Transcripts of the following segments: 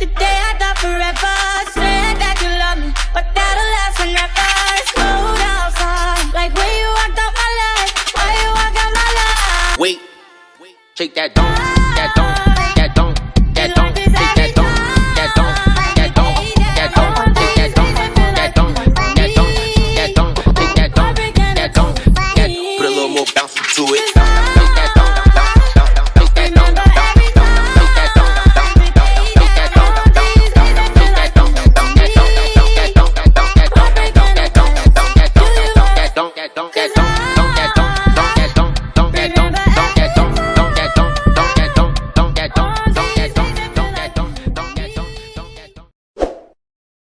Yesterday I thought forever. Said that you love me, but that'll last forever. Slow down, son. Like when you walked out my life, why you walk out my life? Wait, shake that don't, that don't, that don't, that don't, shake that don't, that don't, that don't, that don't, shake that don't, that don't, that don't, that don't, shake that don't, that don't, that don't. Put a little more bounce to it.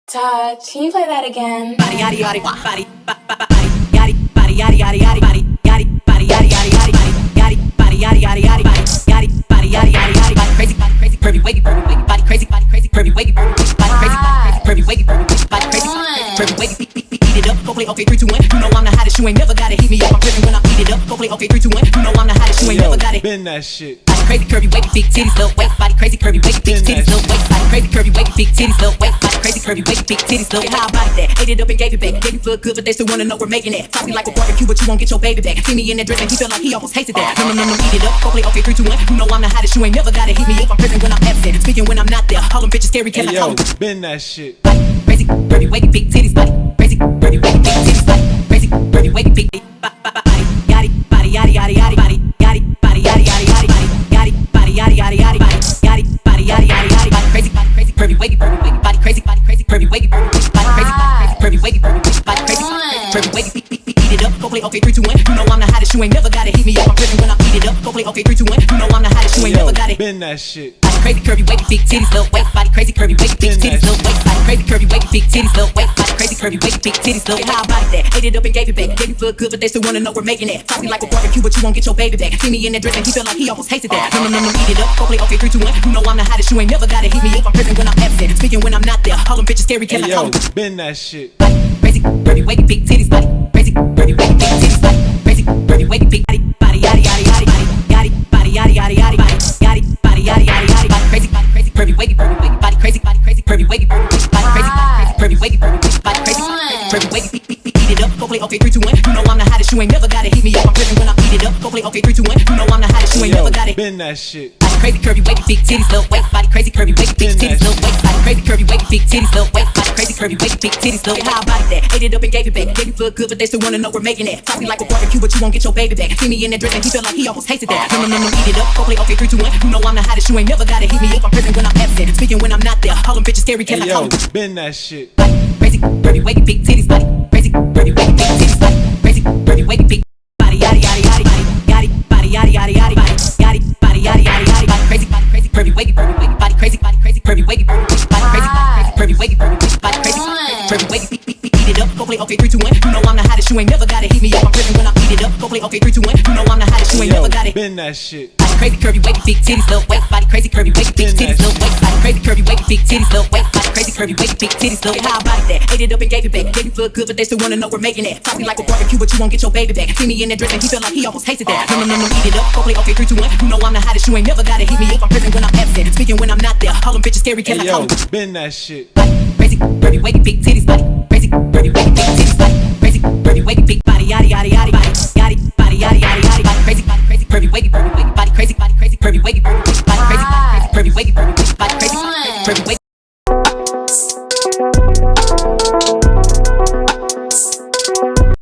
Todd, can you play that again? Body yaddy yaddy body yaddy body yaddy yaddy yaddy body yaddy body yaddy yaddy yaddy body yaddy body yaddy yaddy yaddy body yaddy body yaddy yaddy yaddy body crazy curvy wavy body crazy curvy wavy body crazy curvy wavy body crazy curvy wavy beat it up go play okay 3 2 1 you know I'm the hottest you ain't never gotta heat me up I'm driven when I beat it up go play okay 3 2 1 you know I'm the hottest you ain't never gotta bend that shit. Crazy curvy wavy big titties little waist body crazy curvy wavy big titties little waist body crazy curvy wavy big titties little waist body crazy curvy wavy big titties little how about that ate it up and gave it back gave you feel good but they still wanna know we're making it talking like a barbecue but you won't get your baby back see me in that dress and he feel like he almost tasted that no eat it up go play okay 3 2 1 you know I'm the hottest you ain't never gotta heat me up I'm present when I'm absent speaking when I'm not there all them bitches scary cause Hey, I call yo, bend that shit. Crazy curvy wavy big titties body crazy curvy wavy big titties body crazy curvy wavy big body yaddy body yaddy yaddy yaddy body yaddy body yaddy yaddy yaddy body yaddy body yaddy yaddy yaddy body yaddy body yaddy yaddy yaddy body crazy curvy wavy body crazy curvy wavy body crazy curvy wavy body crazy curvy wavy beat it up go play okay 3 2 1 you know I'm the hottest you ain't never gotta heat me up I'm driven when I beat it up go play okay 3 2 1 you know I'm the hottest you ain't never gotta bend that shit. crazy curvy wavy big titties little waist body crazy curvy wavy big titties little waist body crazy curvy wavy big titties little waist body crazy curvy wavy big titties little how about that ate it up and gave it back gave you feel good but they still wanna know we're making it talking like a barbecue but you won't get your baby back see me in that dress and he feel like he almost tasted that no eat it up go play okay 3 2 1 you know I'm the hottest you ain't never gotta heat me up I'm present when I'm absent speaking when I'm not there all them bitches scary cause Hey, I call yo, bend that shit. crazy curvy wavy big titties body crazy curvy wavy big titties body crazy curvy wavy big body yaddy yaddy yaddy yaddy body yaddy yaddy yaddy body yaddy body yaddy yaddy yaddy body crazy curvy wavy body crazy curvy wavy body crazy curvy wavy body crazy curvy wavy beat it up go play okay 3 2 1 you know I'm the hottest you ain't never gotta heat me up I'm driven when I beat it up go play okay 3 2 1 you know I'm the hottest you ain't never gotta bend that shit. crazy curvy wavy big titties little waist body crazy curvy wavy big titties little waist body crazy curvy wavy big titties little waist body crazy curvy wavy big titties little how about that ate it up and gave it back gave you feel good but they still wanna know we're making it talking like a barbecue but you won't get your baby back see me in that dress and he feel like he almost tasted that no eat it up go play okay 3 2 1 you know I'm the hottest you ain't never gotta heat me up I'm present when I'm absent speaking when I'm not there all them bitches scary cause Hey, I call yo, bend that shit. crazy curvy wavy big titties body crazy curvy wavy big titties body crazy curvy wavy big body yaddy yaddy yaddy yaddy body yaddy yaddy yaddy body yaddy body yaddy yaddy yaddy body crazy curvy wavy body crazy curvy wavy body crazy curvy wavy body crazy curvy wavy beat it up go play okay 3 2 1 you know I'm the hottest you ain't never gotta heat me up I'm driven when I beat it up go play okay 3 2 1 you know I'm the hottest you ain't Yo, never gotta bend that shit. crazy curvy wavy big titties little waist body crazy curvy wavy big titties little waist body crazy curvy wavy big titties little waist body crazy curvy wavy big titties little how about that ate it up and gave it back gave you feel good but they still wanna know we're making it talking like a barbecue but you won't get your baby back see me in that dress and he feel like he almost tasted that no eat it up go play okay 3 2 1 you know I'm the hottest you ain't never gotta heat me up I'm present when I'm absent speaking when I'm not there all them bitches scary cause Hey, I call yo, bend that shit. crazy curvy wavy big titties body crazy curvy wavy big titties body crazy curvy wavy big body